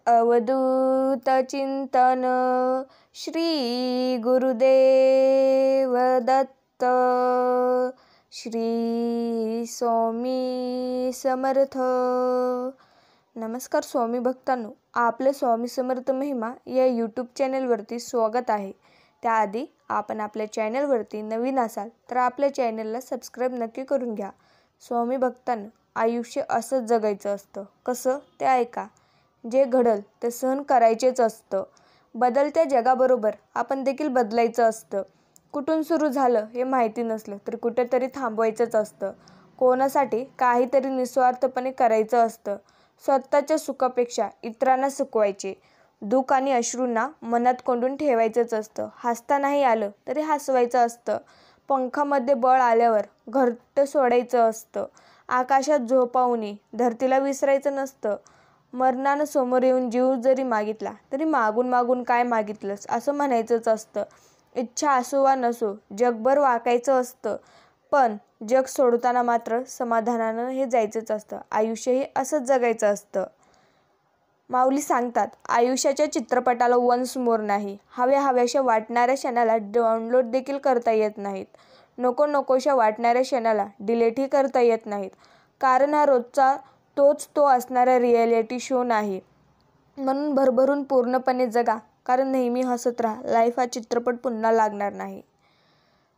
अवधूत चिंतन श्री गुरुदेव दत्त। श्री स्वामी समर्थ। नमस्कार स्वामी भक्तांनो, आपले स्वामी समर्थ महिमा या यूट्यूब चॅनलवरती स्वागत आहे। त्याआधी आपण आपल्या चॅनलवरती नवीन असाल तर आपल्या चॅनलला सबस्क्राईब नक्की करून घ्या। स्वामी भक्तांनो, आयुष्य असंच जगायचं असतं। कसं ते ऐका। जे घडल ते सहन करायचेच असतं। बदलत्या जगाबरोबर आपण देखील बदलायचं असतं। कुठून सुरू झालं हे माहिती नसलं तर कुठेतरी थांबवायचंच असतं। कोणासाठी काहीतरी निस्वार्थपणे करायचं असतं। स्वतःच्या सुखापेक्षा इतरांना सुखवायचे। दुःख आणि अश्रूंना मनात कोंडून ठेवायचंच असतं। हसता नाही आलं तरी हसवायचं असतं। पंखामध्ये बळ आल्यावर घरटं सोडायचं असतं। आकाशात झोपावून धरतीला विसरायचं नसतं। मरणानं समोर येऊन जीव जरी मागितला तरी मागून मागून काय मागितलंस असं म्हणायचंच असतं। इच्छा असो वा नसो जगभर वाकायचं असतं, पण जग सोडताना मात्र समाधानानं हे जायचंच असतं। आयुष्य हे असंच जगायचं असतं। माऊली सांगतात, आयुष्याच्या चित्रपटाला वन्स मोर नाही। हव्याशा वाटणाऱ्या क्षणाला डाउनलोड देखील करता येत नाहीत। नकोशा वाटणाऱ्या क्षणाला डिलीटही करता येत नाहीत। कारण हा रोजचा तोच असणारा रिॲलिटी शो नाही। म्हणून भरभरून पूर्णपणे जगा, कारण नेहमी हसत राहा। लाईफ हा चित्रपट पुन्हा लागणार नाही।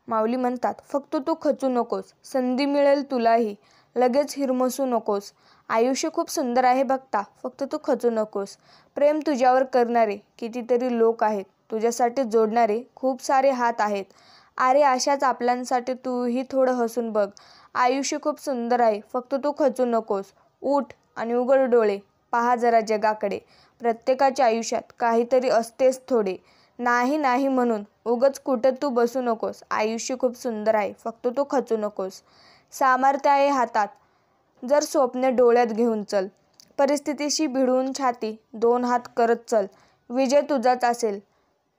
माऊली म्हणतात, फक्त तू खचू नकोस, संधी मिळेल तुलाही, लगेच हिरमसू नकोस। आयुष्य खूप सुंदर आहे भक्ता, फक्त तू खचू नकोस। प्रेम तुझ्यावर करणारे कितीतरी लोक आहेत, तुझ्यासाठी जोडणारे खूप सारे हात आहेत। अरे अशाच आपल्यासाठी तूही थोडं हसून बघ। आयुष्य खूप सुंदर आहे, फक्त तू खचू नकोस। उठ आणि उघड डोळे, पहा जरा जगाकडे। प्रत्येकाच्या आयुष्यात काहीतरी असतेच थोडे। नाही म्हणून उगाच कुठं तू बसू नकोस। आयुष्य खूप सुंदर आहे, फक्त तू खचू नकोस। सामर्थ्य आहे हातात, जर स्वप्ने डोळ्यात घेऊन चल। परिस्थितीशी भिडून छाती दोन हात करत चल। विजय तुझाच असेल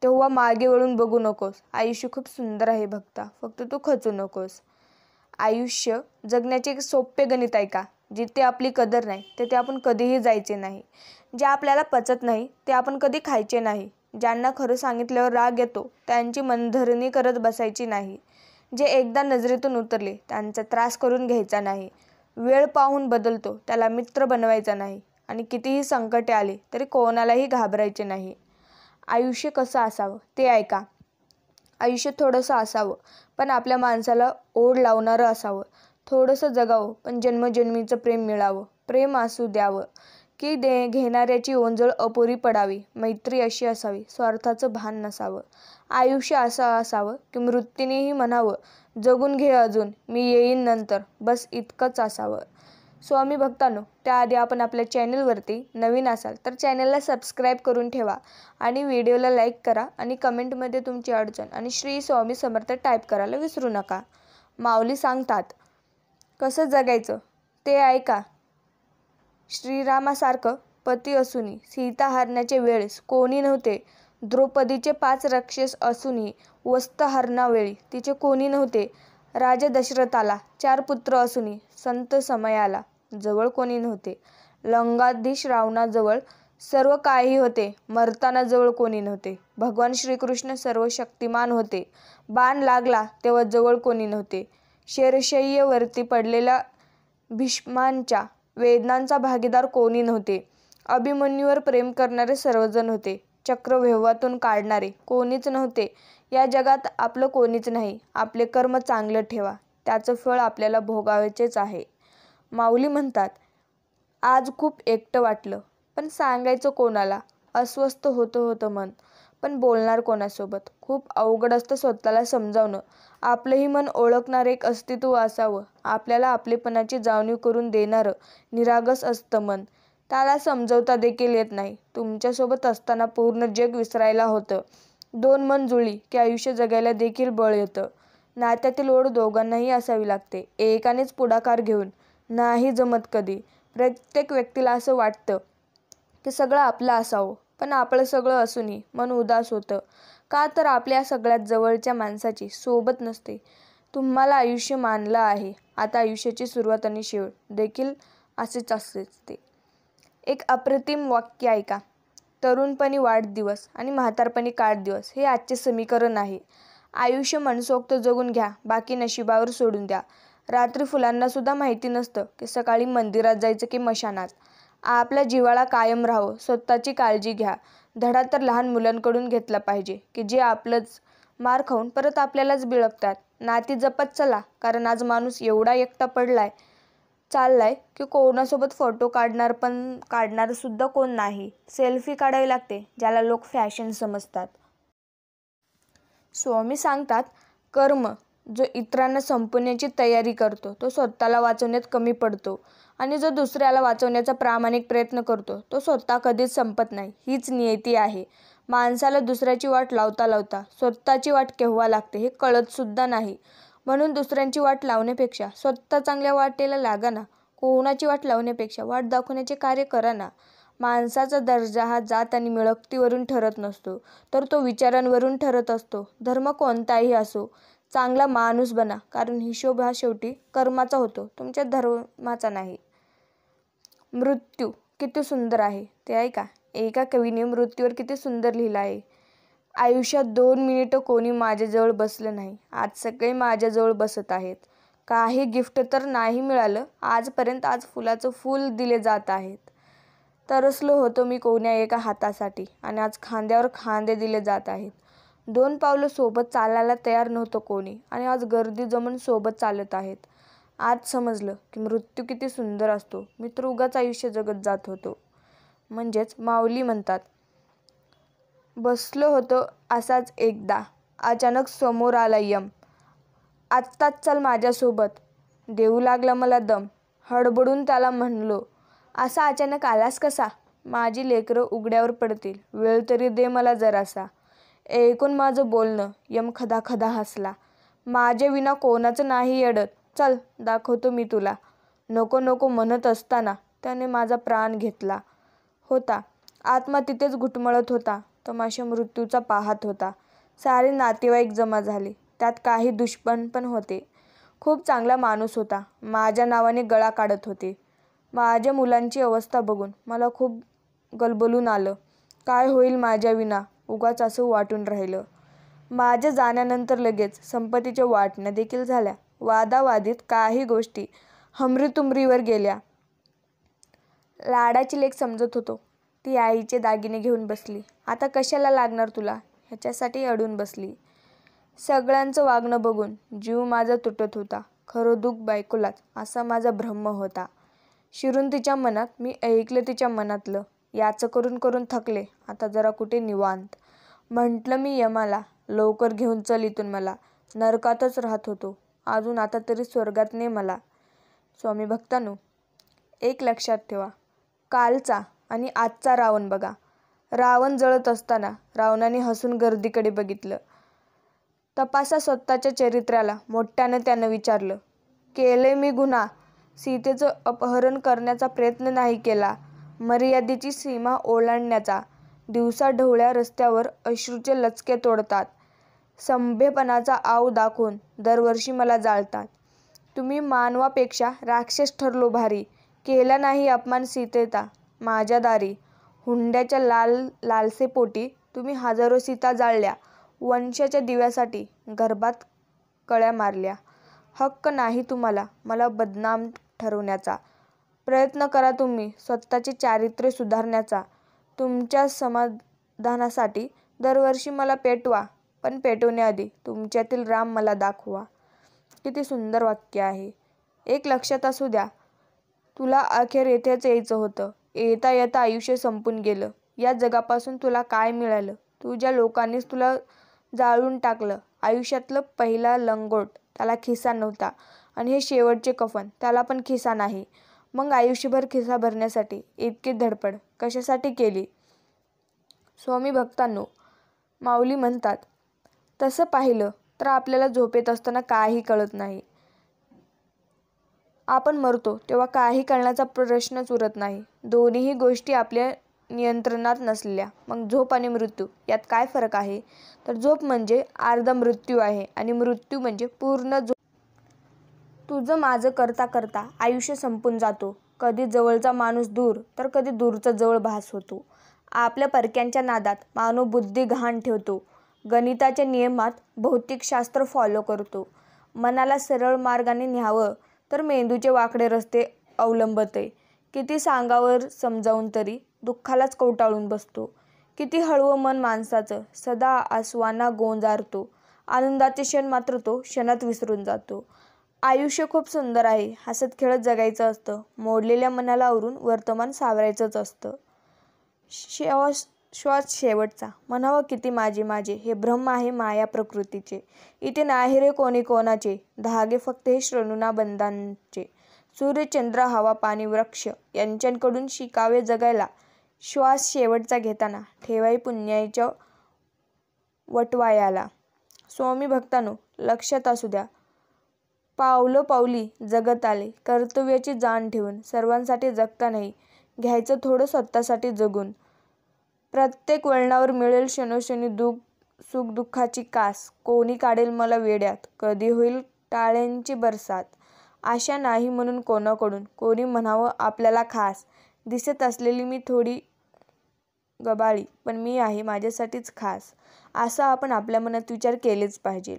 तेव्हा मागे वळून बघू नकोस। आयुष्य खूप सुंदर आहे भक्ता, फक्त तू खचू नकोस। आयुष्य जगण्याचे एक सोपे गणित आहे का? जिथे आपली कदर नाही तिथे आपण कधीही जायचे नाही। जे आपल्याला पचत नाही ते आपण कधी खायचे नाही। ज्यांना खरं सांगितल्यावर राग येतो त्यांची मनधरणी करत बसायची नाही। जे एकदा नजरेतून उतरले त्यांचा त्रास करून घ्यायचा नाही। वेळ पाहून बदलतो त्याला मित्र बनवायचा नाही। आणि कितीही संकटे आले तरी कोणालाही घाबरायचे नाही। आयुष्य कसं असावं ते ऐका। आयुष्य थोडंसं असावं, पण आपल्या माणसाला ओढ लावणारं असावं। थोडंसं जगावं, पण जन्मजन्मीचं प्रेम मिळावं। प्रेम असू द्यावं की घेणाऱ्याची ओंजळ अपुरी पडावी। मैत्री अशी असावी, स्वार्थाचं भान नसावं। आयुष्य असं असावं की मृत्यूनेही म्हणावं, जगून घे अजून, मी येईन नंतर, बस इतकंच असावं। स्वामी भक्तांनो, त्याआधी आपण आपल्या चॅनलवरती नवीन असाल तर चॅनलला सबस्क्राईब करून ठेवा आणि व्हिडिओला लाईक करा आणि कमेंटमध्ये तुमची अडचण आणि श्री स्वामी समर्थ टाईप करायला विसरू नका। माऊली सांगतात, कसं जगायचं ते ऐका। श्रीरामासारखं पती असूनही सीता हरण्याच्या वेळेस कोणी नव्हते। द्रौपदीचे 5 राक्षस असूनही वस्त हरणावेळी तिचे कोणी नव्हते। राजा दशरथाला 4 पुत्र असूनही संत समयाला जवळ कोणी नव्हते। लंकाधीश रावणाजवळ सर्व काही होते, मरताना जवळ कोणी नव्हते। भगवान श्रीकृष्ण सर्व शक्तिमान होते, बाण लागला तेव्हा जवळ कोणी नव्हते। शरशय्येवरती पडलेल्या भीष्मांच्या वेदनांचा भागीदार कोणी नव्हते। अभिमन्यूवर प्रेम करणारे सर्वजण होते, चक्रव्यूहातून काढणारे कोणीच नव्हते। या जगात आपलं कोणीच नाही। आपले कर्म चांगलं ठेवा, त्याचं फळ आपल्याला भोगायचेच आहे। माऊली म्हणतात, आज खूप एकटं वाटलं, पण सांगायचं कोणाला? अस्वस्थ होतं मन, पण बोलणार कोणासोबत? खूप अवघड असतं स्वतःला समजावणं। आपलंही मन ओळखणारं एक अस्तित्व असावं। आपल्याला आपलेपणाची जाणीव करून देणारं निरागस असतं मन, त्याला समजवता देखील येत नाही। तुमच्यासोबत असताना पूर्ण जग विसरायला होतं। 2 मन जुळली की आयुष्य जगायला देखील बळ येतं। नात्यातील ओढ दोघांनाही असावी लागते, एकानेच पुढाकार घेऊन नाही जमत कधी। प्रत्येक व्यक्तीला असं वाटतं की सगळं आपलं असावं, पण आपलं सगळं असूनही मन उदास होतं। का तर आपल्या सगळ्यात जवळच्या माणसाची सोबत नसते। तुम्हाला आयुष्य मानलं आहे, आता आयुष्याची सुरुवात आणि शेवट देखील असेच असते। एक अप्रतिम वाक्य ऐका। तरुणपणी वाढदिवस आणि म्हातारपणी काढदिवस हे आजचे समीकरण आहे. आयुष्य मनसोक्त जगून घ्या, बाकी नशिबावर सोडून द्या. रात्री फुलांना सुद्धा माहिती नसतं की सकाळी मंदिरात जायचं की मशानात. आपल्या जीवाला कायम राहावं, स्वतःची काळजी घ्या. धडा तर लहान मुलांकडून घेतला पाहिजे की जे आपलंच मार खाऊन परत आपल्यालाच बिळगतात. नाती जपत चला, कारण आज माणूस एवढा एकटा चाललाय की कोणासोबत फोटो काढणार सुद्धा कोण नाही. सेल्फी काढावी लागते, ज्याला लोक फॅशन समजतात. स्वामी सांगतात, कर्म जो इतरांना संपवण्याची तयारी करतो तो स्वतःला वाचवण्यात कमी पडतो, आणि जो दुसऱ्याला वाचवण्याचा प्रामाणिक प्रयत्न करतो तो स्वतः कधीच संपत नाही. हीच नियती आहे. माणसाला दुसऱ्याची वाट लावता लावता स्वतःची वाट केव्हा लागते हे कळत सुद्धा नाही. म्हणून दुसऱ्यांची वाट लावण्यापेक्षा स्वतः चांगल्या वाटेला लागा ना. कोणाची वाट लावण्यापेक्षा वाट दाखवण्याचे कार्य करा ना. माणसाचा दर्जा हा जात आणि मिळकतीवरून ठरत नसतो, तर तो विचारांवरून ठरत असतो. धर्म कोणताही असो, चांगला माणूस बना, कारण हिशोब हा शेवटी कर्माचा होतो, तुमच्या धर्माचा नाही. मृत्यू किती सुंदर आहे ते ऐका. एका कवीने मृत्यूवर किती सुंदर लिहिलं आहे. आयुष्यात 2 मिनिटं कोणी माझ्याजवळ बसलं नाही. आज सगळे माझ्याजवळ बसत आहेत. काही गिफ्ट तर नाही मिळालं आजपर्यंत. आज फुलाचं फूल दिले जात आहेत. तरसलो होतो मी कोण्या एका हातासाठी, आणि आज खांद्यावर खांदे दिले जात आहेत. 2 पावलं सोबत चालायला तयार नव्हतं कोणी, आणि आज गर्दी जमून सोबत चालत आहेत. आज समजलं की मृत्यू किती सुंदर असतो. मी तर उगाच आयुष्य जगत जात होतो. म्हणजेच माऊली म्हणतात, बसलो होतो असाच एकदा, अचानक समोर आला यम. आत्ताच चल माझ्यासोबत. देऊ लागला मला दम. हडबडून त्याला म्हणलो, असा अचानक आलास कसा? माझी लेकरं उघड्यावर पडतील, वेळ तरी दे मला जरासा. ऐकून माझं बोलणं यम खदाखदा हसला. माझ्या विना कोणाचं नाही अडत, चल दाखवतो मी तुला. नको नको म्हणत असताना त्याने माझा प्राण घेतला होता. आत्मा तिथेच घुटमळत होता, तमाशा मृत्यूचा पाहत होता. सारे नातेवाईक जमा झाले. त्यात काही दुश्मन पण होते. खूप चांगला माणूस होता. माझ्या नावाने गळा काढत होते. माझ्या मुलांची अवस्था बघून मला खूप गलबलून आलं. काय होईल माझ्या विना, उगाच असं वाटून राहिलं. माझ्या जाण्यानंतर लगेच संपत्तीच्या वाटण्या देखील झाल्या. वादावादीत काही गोष्टी हमरीतुमरीवर गेल्या. लाडाची लेक समजत होतो, ती आईचे दागिने घेऊन बसली. आता कशाला लागणार तुला, ह्याच्यासाठी अडून बसली. सगळ्यांचं वागणं बघून जीव माझा तुटत होता. खरं दुःख बायकोलाच, असा माझा भ्रम होता. शिरून तिच्या मनात मी ऐकलं तिच्या मनातलं. याचं करून करून थकले, आता जरा कुठे निवांत. म्हटलं मी यमाला, लवकर घेऊन चल इथून मला. नरकातच राहत होतो, अजून आता तरी स्वर्गात ने मला. स्वामी भक्तांनो, एक लक्षात ठेवा, कालचा आणि आजचा रावण बघा. रावण जळत असताना रावणाने हसून गर्दीकडे बघितलं. तपासा स्वतःच्या चरित्र्याला, मोठ्यानं त्यानं विचारलं. केले मी गुन्हा? सीतेचं अपहरण करण्याचा प्रयत्न नाही केला, मर्यादेची सीमा ओलांडण्याचा. दिवसाढवळ्या रस्त्यावर अश्रूचे लचके तोडतात. संभेपणाचा आव दाखवून दरवर्षी मला जाळतात. तुम्ही मानवापेक्षा राक्षस ठरलो भारी. केला नाही अपमान सीतेचा माझ्या दारी. हुंड्याच्या लालसेपोटी तुम्ही हजारो सीता जाळल्या. वंशाच्या दिव्यासाठी गर्भात कळ्या मारल्या. हक्क नाही तुम्हाला मला बदनाम ठरवण्याचा. प्रयत्न करा तुम्ही स्वतःचे चारित्र्य सुधारण्याचा. तुमच्या समाधानासाठी दरवर्षी मला पेटवा, पण पेटवण्याआधी तुमच्यातील राम मला दाखवा. किती सुंदर वाक्य आहे. एक लक्षात असू द्या, तुला अखेर येथेच यायचं होतं. येता येता आयुष्य संपून गेलं. या जगापासून तुला काय मिळालं? तुझ्या लोकांनीच तुला जाळून टाकलं. आयुष्यातलं पहिला लंगोट, त्याला खिसा नव्हता, आणि हे शेवटचे कफन, त्याला पण खिसा नाही. मग आयुष्यभर खिसा भरण्यासाठी इतकी धडपड कशासाठी केली? स्वामी भक्तांनो, माऊली म्हणतात, तसं पाहिलं तर आपल्याला झोपेत असताना काही कळत नाही. आपण मरतो तेव्हा काही कळण्याचा प्रश्नच उरत नाही. दोन्हीही गोष्टी आपल्या नियंत्रणात नसलेल्या. मग झोप आणि मृत्यू यात काय फरक आहे? तर झोप म्हणजे अर्धा मृत्यू आहे, आणि मृत्यू म्हणजे पूर्ण झोप. तुझं माझं करता करता आयुष्य संपून जातो. कधी जवळचा माणूस दूर, तर कधी दूरचा जवळ भास होतो. आपल्या परक्यांच्या नादात मानव बुद्धी गहाण ठेवतो, गणिताच्या नियमात भौतिकशास्त्र फॉलो करतो, मनाला सरळ मार्गाने न्यावं तर मेंदूचे वाकडे रस्ते अवलंबते, किती सांगावर समजावून तरी दुःखालाच कवटाळून बसतो, किती हळवं मन माणसाचं सदा आसवांना गोंजारतो, आनंदाचे क्षण मात्र तो क्षणात विसरून जातो. आयुष्य खूप सुंदर आहे, हसत खेळत जगायचं असतं, मोडलेल्या मनाला आवरून वर्तमान सावरायचंच असतं. श्वास शेवटचा, म्हणावं किती माझे माझे, हे भ्रम आहे माया प्रकृतीचे, इथे नाही रे कोणी कोणाचे, धागे फक्त हे श्रेणुनाबंधांचे, सूर्य चंद्र हवा पाणी वृक्ष यांच्याकडून शिकावे जगायला, श्वास शेवटचा घेताना ठेवाई पुण्याच्या वटवायाला. स्वामी भक्तांनो, लक्षात असू द्या, पावलं पावली जगत आले, कर्तव्याची जाण ठेवून, सर्वांसाठी जगता नाही, घ्यायचं थोडं स्वतःसाठी जगून. प्रत्येक वळणावर मिळेल क्षणोक्षणी सुख दुःखाची कास, कोणी काढेल मला वेड्यात, कधी होईल टाळ्यांची बरसात, आशा नाही म्हणून कोणाकडून, कोणी म्हणावं आपल्याला खास, दिसत असलेली मी थोडी गबाळी, पण मी आहे माझ्यासाठीच खास, असं आपण आपल्या मनात विचार केलेच पाहिजे.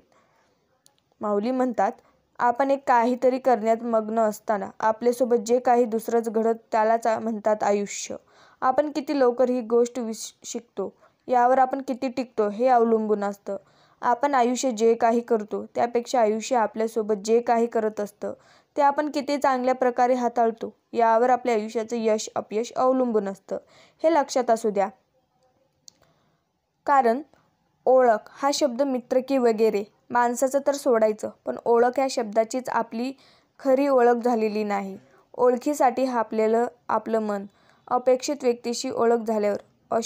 माऊली म्हणतात, आपण एक काहीतरी करण्यात मग्न असताना आपल्यासोबत जे काही दुसरंच घडत त्यालाच म्हणतात आयुष्य. आपण किती लवकर ही गोष्ट शिकतो यावर आपण किती टिकतो हे अवलंबून असतं. आपण आयुष्य जे काही करतो त्यापेक्षा आयुष्य आपल्यासोबत जे काही करत असतं ते आपण किती चांगल्या प्रकारे हाताळतो यावर आपल्या आयुष्याचं यश अपयश अवलंबून असतं, हे लक्षात असू द्या. कारण ओळख हा शब्द मित्र की वगैरे माणसाचं तर सोडायचं, पण ओळख या शब्दाचीच आपली खरी ओळख झालेली नाही. ओळखीसाठी हापलेलं आपलं मन अपेक्षित व्यक्तीशी ओळख झाल्यावर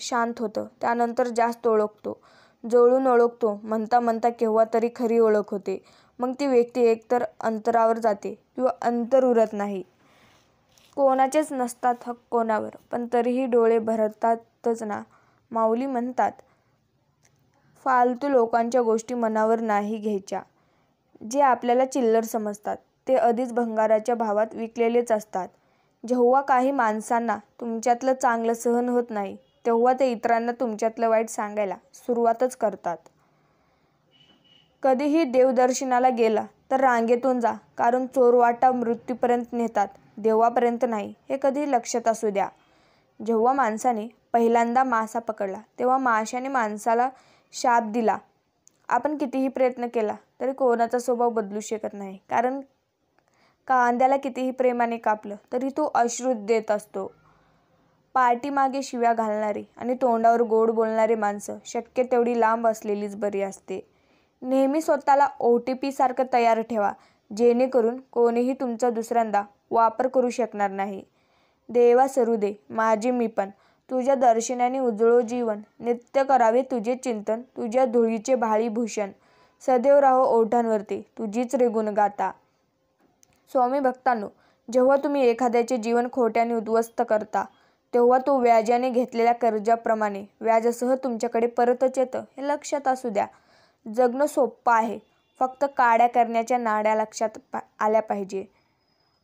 शांत होतं, त्यानंतर जास्त ओळखतो, जवळून ओळखतो, म्हणता म्हणता केव्हा तरी खरी ओळख होते, मग ती व्यक्ती एकतर अंतरावर जाते किंवा अंतर उरत नाही. कोणाचेच नसतात हक्क कोणावर, पण तरीही डोळे भरतातच ना. माऊली म्हणतात, फालतू लोकांच्या गोष्टी मनावर नाही घ्यायच्या. जे आपल्याला चिल्लर समजतात ते आधीच भंगाराच्या भावात विकलेलेच असतात. जेव्हा काही माणसांना तुमच्यातलं चांगलं सहन होत नाही तेव्हा ते इतरांना तुमच्यातलं वाईट सांगायला सुरुवातच करतात. कधीही देवदर्शनाला गेला तर रांगेतून जा, कारण चोरवाटा मृत्यूपर्यंत नेतात, देवापर्यंत नाही, हे कधी लक्षात असू द्या. जेव्हा माणसाने पहिल्यांदा मासा पकडला तेव्हा माशाने माणसाला शाप दिला. आपण कितीही प्रयत्न केला तरी कोणाचा स्वभाव बदलू शकत नाही, कारण कांद्याला कितीही प्रेमाने कापलं तरी तो अश्रू देत असतो. पाठीमागे शिव्या घालणारी आणि तोंडावर गोड बोलणारी माणसं शक्य तेवढी लांब असलेलीच बरी असते. नेहमी स्वतःला OTP सारखं तयार ठेवा, जेणेकरून कोणीही तुमचा दुसऱ्यांदा वापर करू शकणार नाही. देवा सरू दे माझे मीपण, तुझ्या दर्शनाने उजळो जीवन, नित्य करावे तुझे चिंतन, तुझ्या धुळीचे भाळी भूषण, सदैव राहो ओठांवरती तुझीच रे गुणगाता. स्वामी भक्तांनो, जेव्हा तुम्ही एखाद्याचे जीवन खोट्याने उद्ध्वस्त करता तेव्हा तो व्याजाने घेतलेल्या कर्जाप्रमाणे व्याजासह तुमच्याकडे परतच येतं, हे लक्षात असू द्या. जगणं सोपं आहे, फक्त काड्या करण्याच्या नाड्या लक्षात आल्या पाहिजे.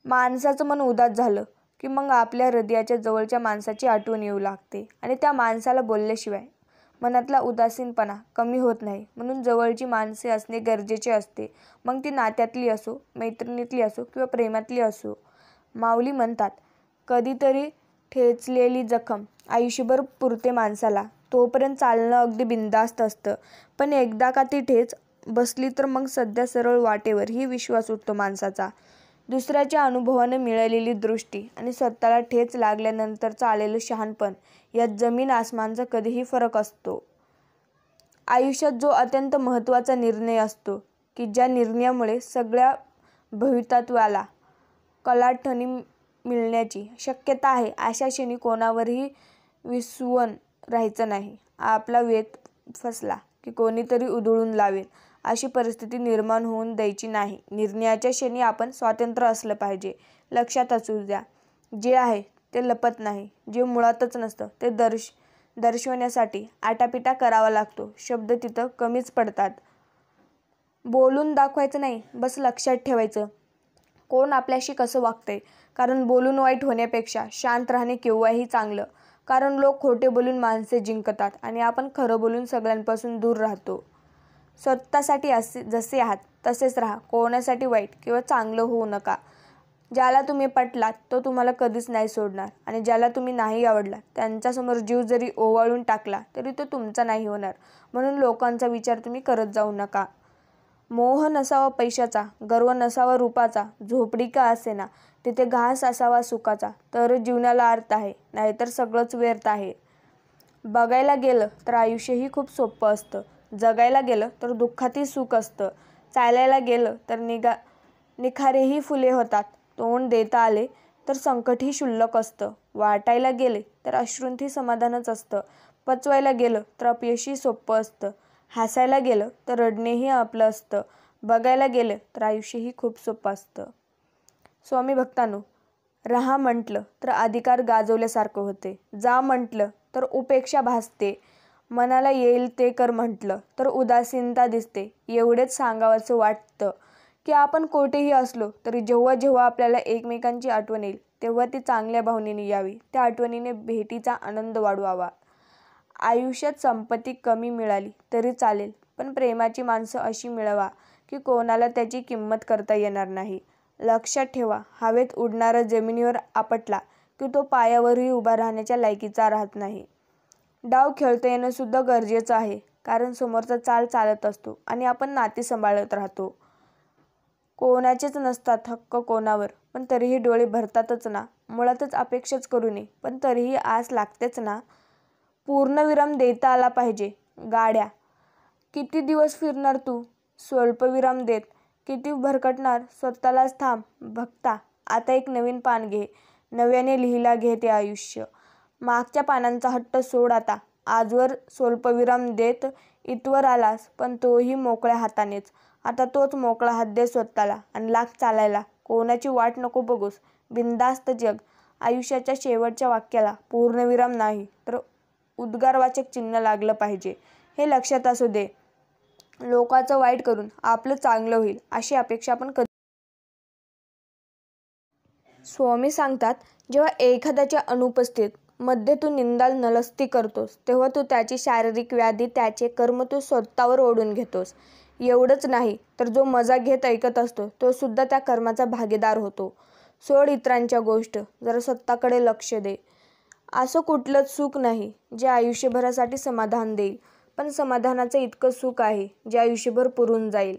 माणसाचं मन उदास झालं की मग आपल्या हृदयाच्या जवळच्या माणसाची आठवण येऊ लागते आणि त्या माणसाला बोलल्याशिवाय मनातला उदासीनपणा कमी होत नाही. म्हणून जवळची माणसे असणे गरजेचे असते, मग ती नात्यातली असो, मैत्रिणीतली असो किंवा प्रेमातली असो. माऊली म्हणतात, कधीतरी ठेचलेली जखम आयुष्यभर पुरते माणसाला, तोपर्यंत चालणं अगदी बिनधास्त असतं, पण एकदा का ती ठेच बसली तर मग सध्या सरळ वाटेवर ही विश्वास उठतो माणसाचा. दुसऱ्याच्या अनुभवानं मिळालेली दृष्टी आणि स्वतःला ठेच लागल्यानंतरचं आलेलं शहाणपण यात जमीन आसमानचा कधीही फरक असतो. आयुष्यात जो अत्यंत महत्त्वाचा निर्णय असतो की ज्या निर्णयामुळे सगळ्या भवितव्याला कलाटणी मिळण्याची शक्यता आहे, अशा क्षणी कोणावरही विश्वास राहायचं नाही. आपला वेध फसला की कोणीतरी उधळून लावेल अशी परिस्थिती निर्माण होऊन द्यायची नाही. निर्णयाच्या क्षणी आपण स्वतंत्र असलं पाहिजे. लक्षात असू द्या, जे आहे ते लपत नाही, जे मुळातच नसतं ते दर्शवण्यासाठी आटापिटा करावा लागतो. शब्द तिथं कमीच पडतात. बोलून दाखवायचं नाही, बस लक्षात ठेवायचं कोण आपल्याशी कसं वागतंय, कारण बोलून वाईट होण्यापेक्षा शांत राहणे केव्हाही चांगलं. कारण लोक खोटे बोलून माणसे जिंकतात आणि आपण खरं बोलून सगळ्यांपासून दूर राहतो. स्वतःसाठी जसे आहात तसेच राहा. कोणासाठी वाईट किंवा चांगलं होऊ नका. ज्याला तुम्ही पटलात तो तुम्हाला कधीच नाही सोडणार आणि ज्याला तुम्ही नाही आवडला त्यांच्यासमोर जीव जरी ओवाळून टाकला तरी तो तुमचा नाही होणार. म्हणून लोकांचा विचार तुम्ही करत जाऊ नका. मोह नसावा पैशाचा, गर्व नसावा रूपाचा, झोपडी का असेना तिथे घास असावा सुखाचा, तर जीवनाला अर्थ आहे, नाहीतर सगळंच व्यर्थ आहे. बघायला गेलं तर आयुष्यही खूप सोपं असतं. जगायला गेलं तर दुःखातही सुख असतं. चालायला गेलं तर निखारेही फुले होतात. तोंड देता आले तर संकटही क्षुल्लक असतं. वाटायला गेले तर अश्रूंतही समाधानच असतं. पचवायला गेलं तर अपयशही सोपं असतं. हसायला गेलं तर रडणेही आपलं असतं. बघायला गेलं तर आयुष्यही खूप सोपं असतं. स्वामी भक्तांनो, राहा म्हटलं तर अधिकार गाजवल्यासारखं होते. जा म्हटलं तर उपेक्षा भासते. मनाला येईल ते कर म्हटलं तर उदासीनता दिसते. एवढेच सांगावंसं वाटतं की आपण कोठेही असलो तरी जेव्हा जेव्हा आपल्याला एकमेकांची आठवण येईल तेव्हा ती चांगल्या भावनेने यावी. त्या आठवणीने भेटीचा आनंद वाढवावा. आयुष्यात संपत्ती कमी मिळाली तरी चालेल, पण प्रेमाची माणसं अशी मिळवा की कोणाला त्याची किंमत करता येणार नाही. लक्षात ठेवा, हवेत उडणारा जमिनीवर आपटला की तो पायावरही उभा राहण्याच्या लायकीचा राहत नाही. डाव खेळता येणं सुद्धा गरजेचं आहे, कारण समोरचा चाल चालत असतो आणि आपण नाती सांभाळत राहतो. कोणाचेच नसतात हक्क कोणावर, पण तरीही डोळे भरतातच ना. मुळातच अपेक्षाच करू नये, पण तरीही आस लागतेच ना. पूर्णविराम देता आला पाहिजे. गाड्या किती दिवस फिरणार तू? स्वल्पविराम देत किती भरकटणार? स्वतःलाच थांब. भक्ता, आता एक नवीन पान घे. नव्याने लिहिला घे ते आयुष्य. मागच्या पानांचा हट्ट सोड आता. आजवर स्वल्पविराम देत इथवर आलास, पण तोही मोकळ्या हातानेच. आता तोच मोकळा हात दे स्वतःला आणि लाग चालायला. कोणाची वाट नको बघूस. बिनधास्त जग. आयुष्याच्या शेवटच्या वाक्याला पूर्णविराम नाही तर उद्गारवाचक चिन्ह लागलं पाहिजे, हे लक्षात असू दे. लोकांचं वाईट करून आपलं चांगलं होईल अशी अपेक्षा आपण कधी. स्वामी सांगतात, जेव्हा एखाद्याच्या अनुपस्थित मध्ये तू निंदा नलस्ती करतोस तेव्हा तू त्याची शारीरिक व्याधी, त्याचे कर्म तू स्वतःवर ओढून घेतोस. एवढंच नाही तर जो मजा घेत ऐकत असतो तो सुद्धा त्या कर्माचा भागीदार होतो. सोड इतरांच्या गोष्ट, जरा स्वतःकडे लक्ष दे. असं कुठलंच सुख नाही जे आयुष्यभरासाठी समाधान देईल, पण समाधानाचं इतकं सुख आहे जे आयुष्यभर पुरून जाईल.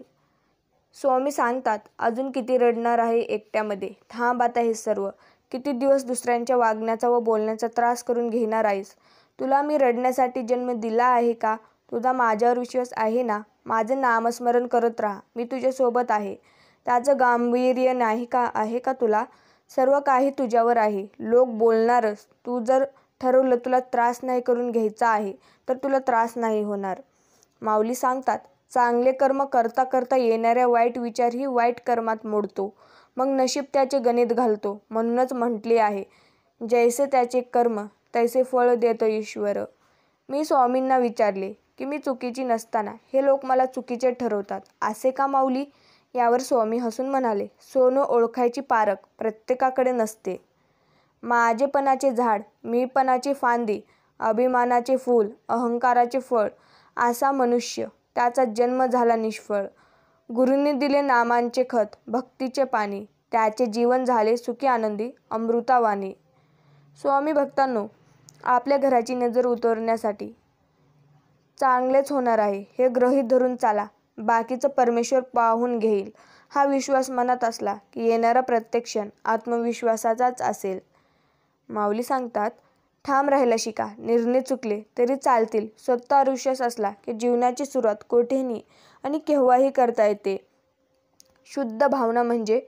स्वामी सांगतात, अजून किती रडणार आहे एकट्यामध्ये? थांब आता हे सर्व. किती दिवस दुसऱ्यांच्या वागण्याचा व बोलण्याचा त्रास करून घेणार आहेस? तुला मी रडण्यासाठी जन्म दिला आहे का? तुझा माझ्यावर विश्वास आहे ना? माझे नामस्मरण करत राहा. मी तुझ्यासोबत आहे. त्याचं गांभीर्य नाही का आहे का तुला? सर्व काही तुझ्यावर आहे. लोक बोलणारच. तू जर ठरवलं तुला त्रास नाही करून घ्यायचा आहे तर तुला त्रास नाही होणार. माऊली सांगतात, चांगले कर्म करता करता येणाऱ्या वाईट विचारही वाईट कर्मात मोडतो. मग नशीब त्याचे गणित घालतो. म्हणूनच म्हटले आहे, जैसे त्याचे कर्म तैसे फळ देतो ईश्वर. मी स्वामींना विचारले की मी चुकीची नसताना हे लोक मला चुकीचे ठरवतात, असे का माऊली? यावर स्वामी हसून म्हणाले, सोनं ओळखायची पारख प्रत्येकाकडे नसते. माझेपणाचे झाड, मीपणाची फांदी, अभिमानाचे फूल, अहंकाराचे फळ, असा मनुष्य, त्याचा जन्म झाला निष्फळ. गुरूंनी दिले नामांचे खत, भक्तीचे पाणी, त्याचे जीवन झाले सुखी आनंदी अमृतावाणी. स्वामी भक्तांनो, आपल्या घराची नजर उतरण्यासाठी चांगलेच होणार आहे हे गृहीत धरून चाला. बाकीचं परमेश्वर पाहून घेईल. हा विश्वास मनात असला की येणारा प्रत्येक क्षण आत्मविश्वासाचाच असेल. माऊली सांगतात, ठाम राहायला शिका. निर्णय चुकले तरी चालतील. स्वतःवर विश्वास असला की जीवनाची सुरुवात कोठेही आणि केव्हाही करता येते. शुद्ध भावना म्हणजे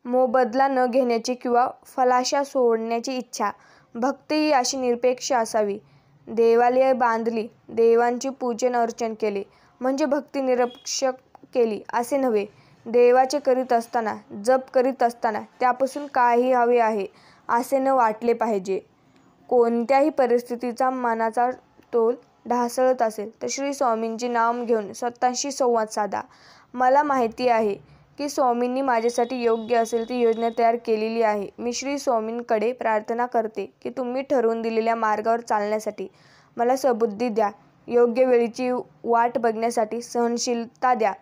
मोबदला न घेण्याची किंवा फलाशा सोडण्याची इच्छा. भक्ती ही अशी निरपेक्ष असावी. देवालये बांधली, देवांची पूजन अर्चन केले म्हणजे भक्ती निरपेक्ष केली असे नव्हे. देवाचे करीत असताना, जप करीत असताना त्यापासून काही हवे आहे असे न वाटले पाहिजे. कोणत्याही परिस्थितीचा मनाचा तोल ढासळत असेल तर श्री स्वामींचे नाम घेऊन स्वतःशी संवाद साधा. मला माहिती आहे की स्वामींनी माझ्यासाठी योग्य असेल ती योजना तयार केलेली आहे. मी श्री स्वामींकडे प्रार्थना करते की तुम्ही ठरवून दिलेल्या मार्गावर चालण्यासाठी मला सबुद्धी द्या, योग्य वेळेची वाट बघण्यासाठी सहनशीलता द्या,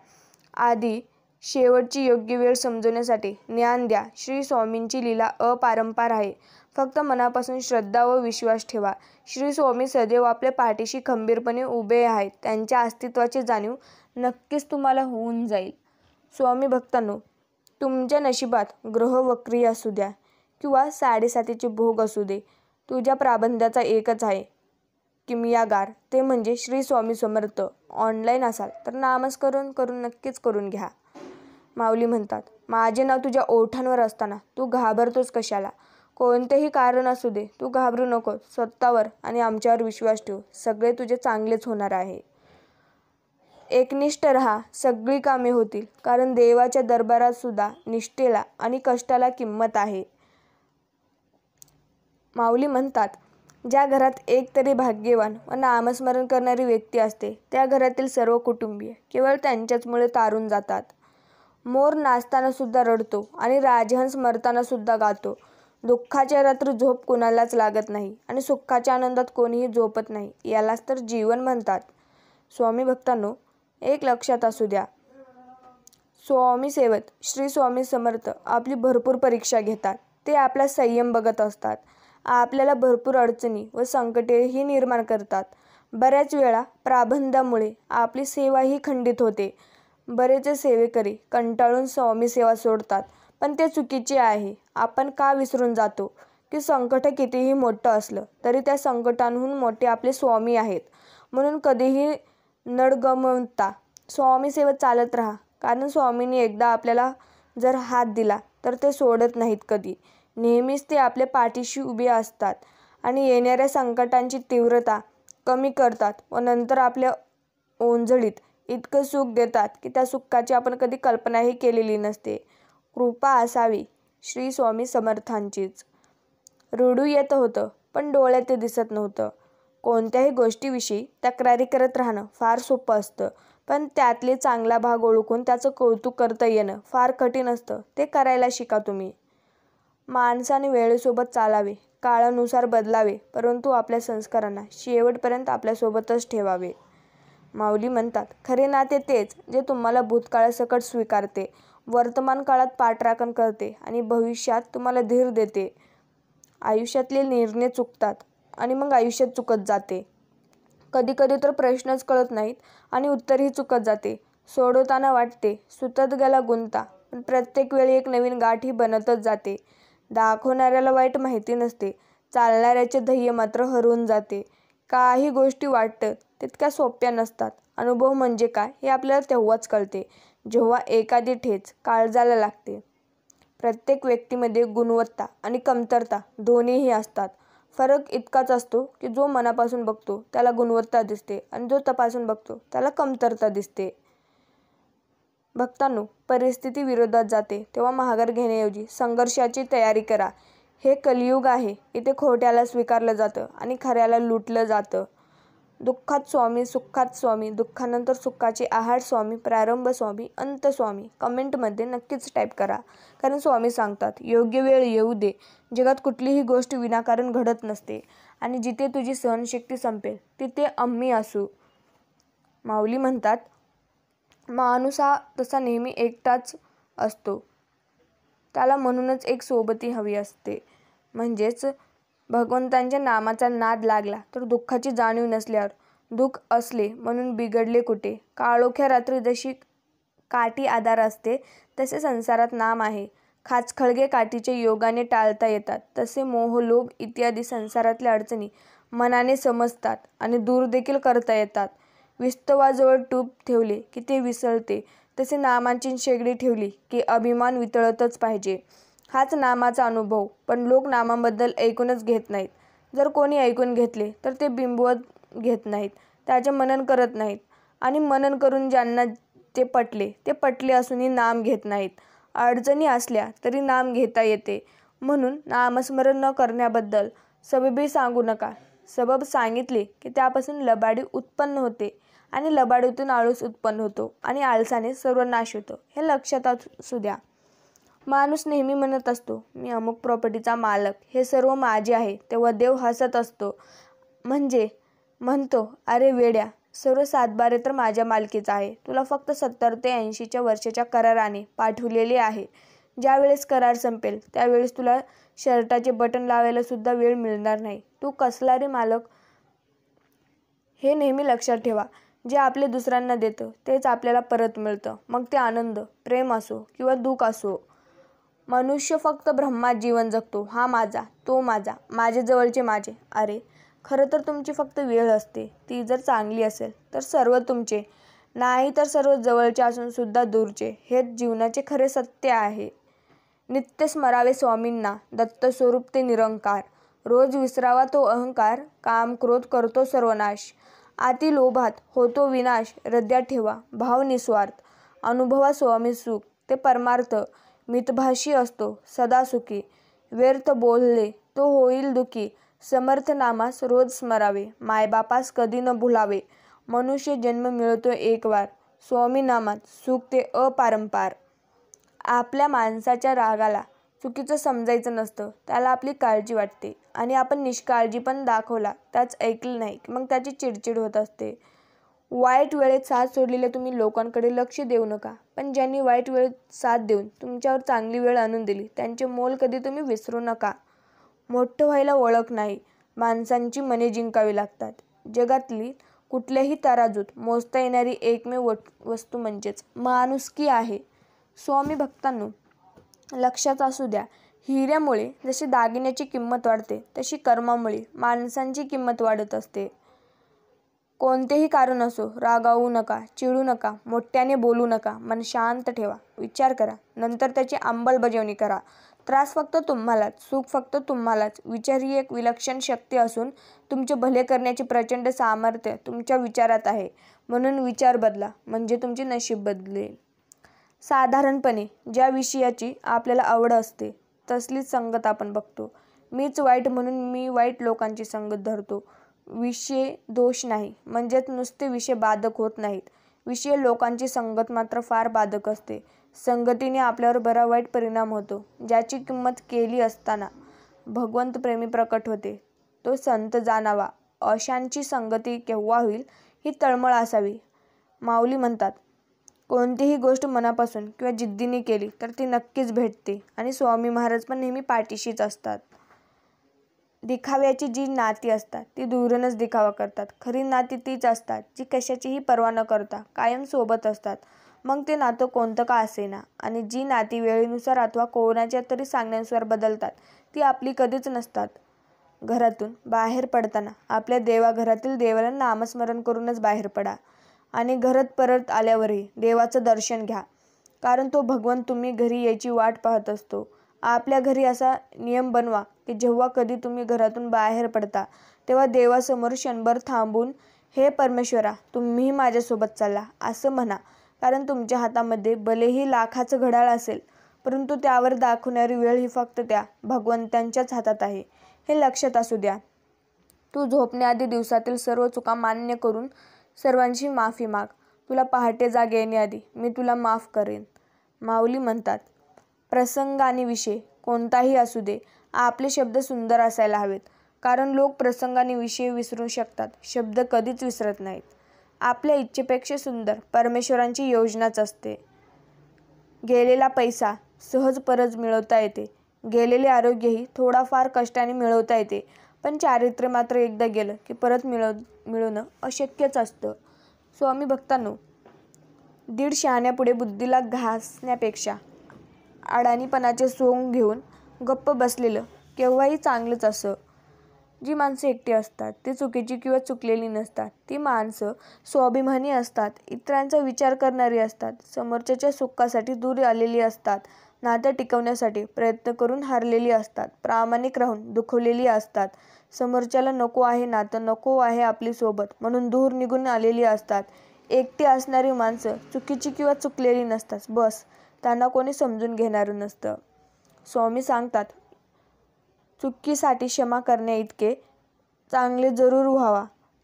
आधी शेवटची योग्य वेळ समजवण्यासाठी ज्ञान द्या. श्री स्वामींची लीला अपारंपार आहे. फक्त मनापासून श्रद्धा व विश्वास ठेवा. श्री स्वामी सदैव आपल्या पाठीशी खंबीरपणे उभे आहेत. त्यांच्या अस्तित्वाची जाणीव नक्कीच तुम्हाला होऊन जाईल. स्वामी भक्तांनो, तुमच्या नशिबात ग्रह वक्री असू द्या किंवा 7.5चे भोग असू दे, तुझ्या प्राबंध्याचा एकच आहे किमयागार, ते म्हणजे श्री स्वामी समर्थ. ऑनलाईन असाल तर नामस्मरण करून नक्कीच करून घ्या. माऊली म्हणतात, माझे नाव तुझ्या ओठांवर असताना तू घाबरतोस कशाला? कोणतेही कारण असू दे, तू घाबरू नको. स्वतःवर आणि आमच्यावर विश्वास ठेव. सगळे तुझे चांगलेच होणार आहे. एकनिष्ठ राहा, सगळी कामे होतील. कारण देवाच्या दरबारात सुद्धा निष्ठेला आणि कष्टाला किंमत आहे. माऊली म्हणतात, ज्या घरात एक तरी भाग्यवान व नामस्मरण करणारी व्यक्ती असते, त्या घरातील सर्व कुटुंबीय केवळ त्यांच्याचमुळे तारून जातात. मोर नाचताना सुद्धा रडतो आणि राजहंस मरताना सुद्धा गातो. दुःखाच्या रात्री झोप कोणालाच लागत नाही आणि सुखाच्या आनंदात कोणीही झोपत नाही. यालाच तर जीवन म्हणतात. स्वामी भक्तांनो, एक लक्षात असू द्या, स्वामी सेवक श्री स्वामी समर्थ आपली भरपूर परीक्षा घेतात. ते आपला संयम बघत असतात. आपल्याला भरपूर अडचणी व संकटेही निर्माण करतात. बऱ्याच वेळा प्राबंधामुळे आपली सेवाही खंडित होते. बरेच सेवेकरी कंटाळून स्वामी सेवा सोडतात, पण ते चुकीचे आहे. आपण का विसरून जातो की संकट कितीही मोठं असलं तरी त्या संकटांहून मोठे आपले स्वामी आहेत. म्हणून कधीही नडगमवता स्वामी सेवेत चालत राहा. कारण स्वामींनी एकदा आपल्याला जर हात दिला तर ते सोडत नाहीत कधी. नेहमीच ते आपल्या पाठीशी उभे असतात आणि येणाऱ्या संकटांची तीव्रता कमी करतात व नंतर आपल्या ओंजळीत इतकं सुख देतात की त्या सुखाची आपण कधी कल्पनाही केलेली नसते. कृपा असावी श्री स्वामी समर्थांचीच. रडू येत होतं पण डोळ्यात ते दिसत नव्हतं. कोणत्याही गोष्टीविषयी तक्रारी करत राहणं फार सोपं असतं, पण त्यातले चांगला भाग ओळखून त्याचं कौतुक करता येणं फार कठीण असतं. ते करायला शिका तुम्ही. माणसाने वेळेसोबत चालावे, काळानुसार बदलावे, परंतु आपल्या संस्कारांना शेवटपर्यंत आपल्यासोबतच ठेवावे. माऊली म्हणतात, खरे नाते तेच जे तुम्हाला भूतकाळासकट स्वीकारते, वर्तमान काळात पाठराखण करते आणि भविष्यात तुम्हाला धीर देते. आयुष्यातले निर्णय चुकतात आणि मग आयुष्यात चुकत जाते. कधी कधी तर प्रश्नच कळत नाहीत आणि उत्तरही चुकत जाते. सोडवताना वाटते सुतत गेला गुंता, पण प्रत्येक वेळी एक नवीन गाठी बनतच जाते. दाखवणाऱ्याला वाईट माहिती नसते, चालणाऱ्याचे ध्येय मात्र हरवून जाते. काही गोष्टी वाटतं तितक्या सोप्या नसतात. अनुभव म्हणजे काय हे आपल्याला तेव्हाच कळते जेव्हा एखादी ठेच काळजाला लागते. प्रत्येक व्यक्तीमध्ये गुणवत्ता आणि कमतरता दोन्हीही असतात. फरक इतकाच असतो की जो मनापासून बघतो त्याला गुणवत्ता दिसते आणि जो तपासून बघतो त्याला कमतरता दिसते. भक्तांनो, परिस्थिती विरोधात जाते तेव्हा माघार घेण्याऐवजी संघर्षाची तयारी करा. हे कलियुग आहे. इथे खोट्याला स्वीकारलं जातं आणि खऱ्याला लुटलं जातं. दुःखात स्वामी, सुखात स्वामी, दुःखानंतर सुखाचे आहार स्वामी, प्रारंभ स्वामी, अंत स्वामी. कमेंटमध्ये नक्कीच टाईप करा. कारण स्वामी सांगतात, योग्य वेळ येऊ दे. जगात कुठलीही गोष्ट विनाकारण घडत नसते आणि जिथे तुझी सहनशक्ती संपेल तिथे आम्ही असू. माऊली म्हणतात, माणूस हा तसा नेहमी एकटाच असतो. त्याला म्हणूनच एक सोबती हवी असते. म्हणजेच भगवंतांच्या नामाचा नाद लागला तर दुःखाची जाणीव नसल्यावर, दुःख असले म्हणून बिघडले कुठे. काळोख्या रात्री जशी काठी आधार असते तसे संसारात नाम आहे. खाचखळगे काठीचे योगाने टाळता येतात. तसे मोह, लोभ इत्यादी संसारातल्या अडचणी मनाने समजतात आणि दूर देखील करता येतात. विस्तवाजवळ टूप ठेवले की ते विसळते, तसे नामाची शेगडी ठेवली की अभिमान वितळतच पाहिजे. हाच नामाचा अनुभव. पण लोक नामाबद्दल ऐकूनच घेत नाहीत. जर कोणी ऐकून घेतले तर ते बिंबवत घेत नाहीत, त्याचे मनन करत नाहीत आणि मनन करून ज्यांना ते पटले असूनही नाम घेत नाहीत. अडचणी असल्या तरी नाम घेता येते. म्हणून नामस्मरण न करण्याबद्दल सबबी सांगू नका. सबब सांगितले की त्यापासून लबाडी उत्पन्न होते आणि लबाडीतून आळस उत्पन्न होतो आणि आळसाने सर्व नाश होतो. हे लक्षात असू द्या. माणूस नेहमी म्हणत असतो, मी अमुक प्रॉपर्टीचा मालक, हे सर्व माझे आहे. तेव्हा देव हसत असतो. म्हणजे म्हणतो, अरे वेड्या, सर्व सातबारे तर माझ्या मालकीचा आहे. तुला फक्त 70 ते 80 वर्षाच्या कराराने पाठवलेले आहे. ज्यावेळेस करार संपेल त्यावेळेस तुला शर्टाचे बटन लावायला सुद्धा वेळ मिळणार नाही. तू कसला रे मालक? हे नेहमी लक्षात ठेवा. जे आपले दुसऱ्यांना देतं तेच आपल्याला परत मिळतं. मग ते आनंद, प्रेम असो किंवा दुःख असो. मनुष्य फक्त भ्रमात जीवन जगतो. हा माझा, तो माझा, माझे जवळचे माझे. अरे खरं तर तुमची फक्त वेळ असते. ती जर चांगली असेल तर सर्व तुमचे, नाही तर सर्व जवळचे असून सुद्धा दूरचे. हेच जीवनाचे खरे सत्य आहे. नित्य स्मरावे स्वामींना, दत्त स्वरूप ते निरंकार. रोज विसरावा तो अहंकार, काम क्रोध करतो सर्वनाश. आती लोभात होतो विनाश, हृदयात ठेवा भाव निस्वार्थ. अनुभवा स्वामी सुख, ते परमार्थ. मितभाषी असतो सदा सुखी, व्यर्थ बोलले तो होईल दुखी. समर्थ नामास रोज स्मरावे, मायबापास कधी न भुलावे. मनुष्य जन्म मिळतो एक वार, स्वामी नामात सुख ते अपारंपार. आपल्या माणसाच्या रागाला चुकीचं समजायचं नसतं. त्याला आपली काळजी वाटते आणि आपण निष्काळजी पण दाखवला, त्याच ऐकलं नाही, मग त्याची चिडचिड होत असते. वाईट वेळेत साथ सोडलेल्या तुम्ही लोकांकडे लक्ष देऊ नका, पण ज्यांनी वाईट वेळेत साथ देऊन तुमच्यावर चांगली वेळ आणून दिली त्यांचे मोल कधी तुम्ही विसरू नका. मोठं व्हायला ओळख नाही, माणसांची मने जिंकावी लागतात. जगातली कुठल्याही तराजूत मोजता येणारी एकमेव वस्तू म्हणजेच माणुसकी आहे. स्वामी भक्तांनो, लक्षात असू द्या, हिऱ्यामुळे जशी दागिन्याची किंमत वाढते तशी कर्मामुळे माणसांची किंमत वाढत असते. कोणतेही कारण असो, रागावू नका, चिडू नका, मोठ्याने बोलू नका, मन शांत ठेवा, विचार करा, नंतर त्याची अंमलबजावणी करा. त्रास फक्त तुम्हालाच, सुख फक्त तुम्हालाच. विचार ही एक विलक्षण शक्ती असून तुमचे भले करण्याची प्रचंड सामर्थ्य तुमच्या विचारात आहे. म्हणून विचार बदला, म्हणजे तुमचे नशीब बदलेल. साधारणपणे ज्या विषयाची आपल्याला आवड असते तसलीच संगत आपण बघतो. मीच वाईट म्हणून मी वाईट लोकांची संगत धरतो. विषय दोष नाही, म्हणजेच नुसते विषय बाधक होत नाहीत. विषय लोकांची संगत मात्र फार बाधक असते. संगतीने आपल्यावर बरा वाईट परिणाम होतो. ज्याची किंमत केली असताना भगवंत प्रेमी प्रकट होते, तो संत जाणावा. अशांची संगती केव्हा होईल ही तळमळ असावी. माऊली म्हणतात, कोणतीही गोष्ट मनापासून किंवा जिद्दीने केली तर ती नक्कीच भेटते. आणि स्वामी महाराज पण नेहमी पाठीशीच असतात. दिखाव्याची जी नाती असतात ती दुरूनच दिखावा करतात. खरी नाती तीच असतात जी कशाचीही पर्वा न करता कायम सोबत असतात. मग ते नातं कोणतं का असेना. आणि जी नाती वेळेनुसार अथवा कोणाच्या तरी सांगण्यानुसार बदलतात ती आपली कधीच नसतात. घरातून बाहेर पडताना आपल्या देवाघरातील देवाला नामस्मरण करूनच बाहेर पडा. आणि घरात परत आल्यावरही देवाचं दर्शन घ्या, कारण तो भगवंत तुम्ही घरी यायची वाट पाहत असतो. आपल्या घरी असा नियम बनवा की जेव्हा कधी तुम्ही घरातून बाहेर पडता तेव्हा देवासमोर क्षणभर थांबून, हे परमेश्वरा, तुम्हीही माझ्यासोबत चालला असं म्हणा. कारण तुमच्या हातामध्ये भलेही लाखाचं घड्याळ असेल, परंतु त्यावर दाखवणारी वेळ ही फक्त त्या भगवंतांच्याच हातात आहे. हे लक्षात असू द्या. तू झोपण्याआधी दिवसातील सर्व चुका मान्य करून सर्वांची माफी माग. तुला पहाटे जाग येण्याआधी मी तुला माफ करेन. माऊली म्हणतात, प्रसंग आणि विषय कोणताही असू दे, आपले शब्द सुंदर असायला हवेत. कारण लोक प्रसंग आणि विषय विसरू शकतात, शब्द कधीच विसरत नाहीत. आपल्या इच्छेपेक्षा सुंदर परमेश्वरांची योजनाच असते. गेलेला पैसा सहज परत मिळवता येते. गेलेले आरोग्यही थोडाफार कष्टाने मिळवता येते. पण चारित्र्य मात्र एकदा गेलं की परत मिळवणं अशक्यच असतं. स्वामी भक्तांनो, दीड शहाण्यापुढे बुद्धीला घासण्यापेक्षा अडाणीपणाचे सोंग घेऊन गप्प बसलेलं केव्हाही चांगलंच असं. जी माणसं एकटी असतात ती चुकीची किंवा चुकलेली नसतात. ती माणसं स्वाभिमानी असतात, इतरांचा विचार करणारी असतात, समोरच्याच्या सुखासाठी दूर आलेली असतात, नातं टिकवण्यासाठी प्रयत्न करून हारलेली असतात, प्रामाणिक राहून दुखवलेली असतात, समोरच्याला नको आहे नातं, नको आहे आपली सोबत म्हणून दूर निघून आलेली असतात. एकटी असणारी माणसं चुकीची किंवा चुकलेली नसतात, बस त्यांना कोणी समजून घेणारं नसतं. स्वामी सांगतात, चुकीसाठी क्षमा करण्या इतके चांगले जरूर व्हावा,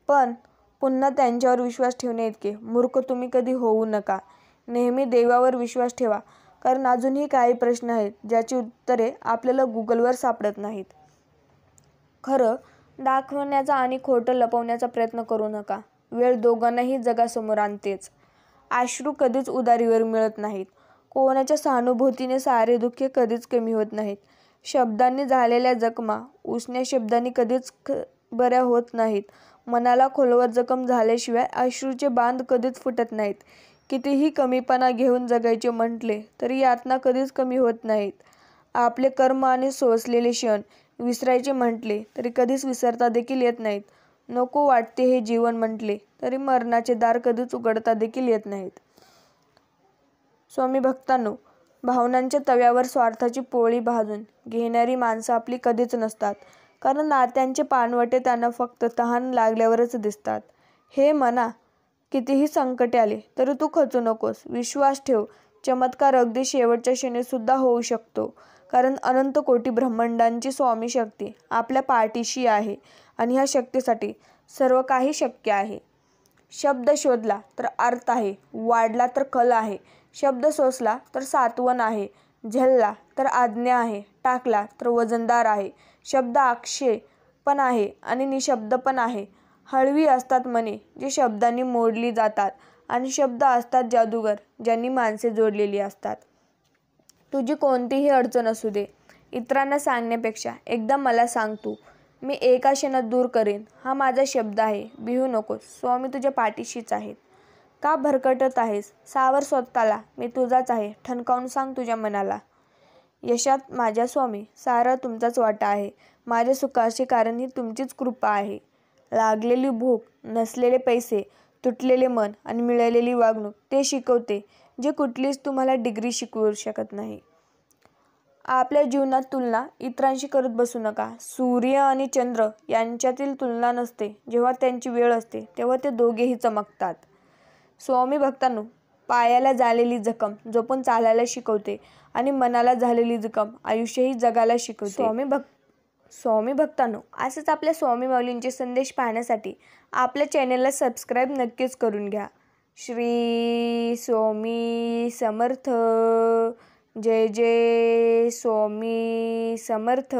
पण पुन्हा त्यांच्यावर विश्वास ठेवण्याइतके मूर्ख तुम्ही कधी होऊ नका. नेहमी देवावर विश्वास ठेवा, कारण अजूनही काही प्रश्न आहेत ज्याची उत्तरे आपल्याला गुगलवर सापडत नाहीत. खरं दाखवण्याचा आणि खोटं लपवण्याचा प्रयत्न करू नका. वेळ दोघांनाही जगासमोर आणतेच. अश्रू कधीच उधारीवर मिळत नाहीत. कोणाच्या सहानुभूतीने सारे दुःखे कधीच कमी होत नाहीत. शब्दांनी झालेल्या जखमा उसन्या शब्दांनी कधीच बऱ्या होत नाहीत. मनाला खोलवर जखम झाल्याशिवाय अश्रूचे बांध कधीच फुटत नाहीत. कितीही कमीपणा घेऊन जगायचे म्हटले तरी यातना कधीच कमी होत नाहीत. आपले कर्म आणि सोसलेले क्षण विसरायचे म्हटले तरी कधीच विसरता देखील येत नाहीत. नको वाटते हे जीवन म्हटले तरी मरणाचे दार कधीच उघडता देखील येत नाहीत. स्वामी भक्तांनो, भावनांच्या तव्यावर स्वार्थाची पोळी भाजून घेणारी माणसं आपली कधीच नसतात. कारण नात्यांचे पानवटे त्यांना फक्त तहान लागल्यावरच दिसतात. हे मना, कितीही संकटे आले तरी तू खचू नकोस. विश्वास ठेव, चमत्कार अगदी शेवटच्या क्षणी सुद्धा होऊ शकतो. कारण अनंत कोटी ब्रह्मांडांची स्वामी शक्ती आपल्या पाठीशी आहे आणि ह्या शक्तीसाठी सर्व काही शक्य आहे. शब्द शोधला तर अर्थ आहे, वाढला तर कल आहे, शब्द सोसला तर सात्वन आहे, झेलला तर आज्ञा आहे, टाकला तर वजनदार आहे. शब्द आक्षेप पण आहे आणि निशब्द पण आहे. हळवी असतात मने जे शब्दांनी मोडली जातात आणि शब्द असतात जादूगर ज्यांनी माणसे जोडलेली असतात. तुझी कोणतीही अडचण असू दे, इतरांना सांगण्यापेक्षा एकदा मला सांग तू. मी एका क्षणात दूर करेन. हा माझा शब्द आहे. भिवू नकोस, स्वामी तुझ्या पाठीशीच आहेत. का भरकटत आहेस? सावर स्वतःला, मी तुझाच आहे. ठणकावून सांग तुझ्या मनाला. यशात माझ्या स्वामी, सारा तुमचाच वाटा आहे. माझ्या सुखाचे कारण ही तुमचीच कृपा आहे. लागलेली भूक, नसलेले पैसे, तुटलेले मन आणि मिळालेली वागणूक ते शिकवते जे कुठलीच तुम्हाला डिग्री शिकवू शकत नाही. आपल्या जीवनात तुलना इतरांशी करत बसू नका. सूर्य आणि चंद्र यांच्यातील तुलना नसते. जेव्हा त्यांची वेळ असते तेव्हा ते दोघेही चमकतात. स्वामी भक्तांनो, पायाला झालेली जखम जपून चालायला शिकवते आणि मनाला झालेली जखम आयुष्यही जगायला शिकवते. स्वामी भक्तांनो, असंच आपल्या स्वामी माऊलींचे संदेश पाहण्यासाठी आपल्या चॅनेलला सबस्क्राईब नक्कीच करून घ्या. श्री स्वामी समर्थ. जय जय स्वामी समर्थ.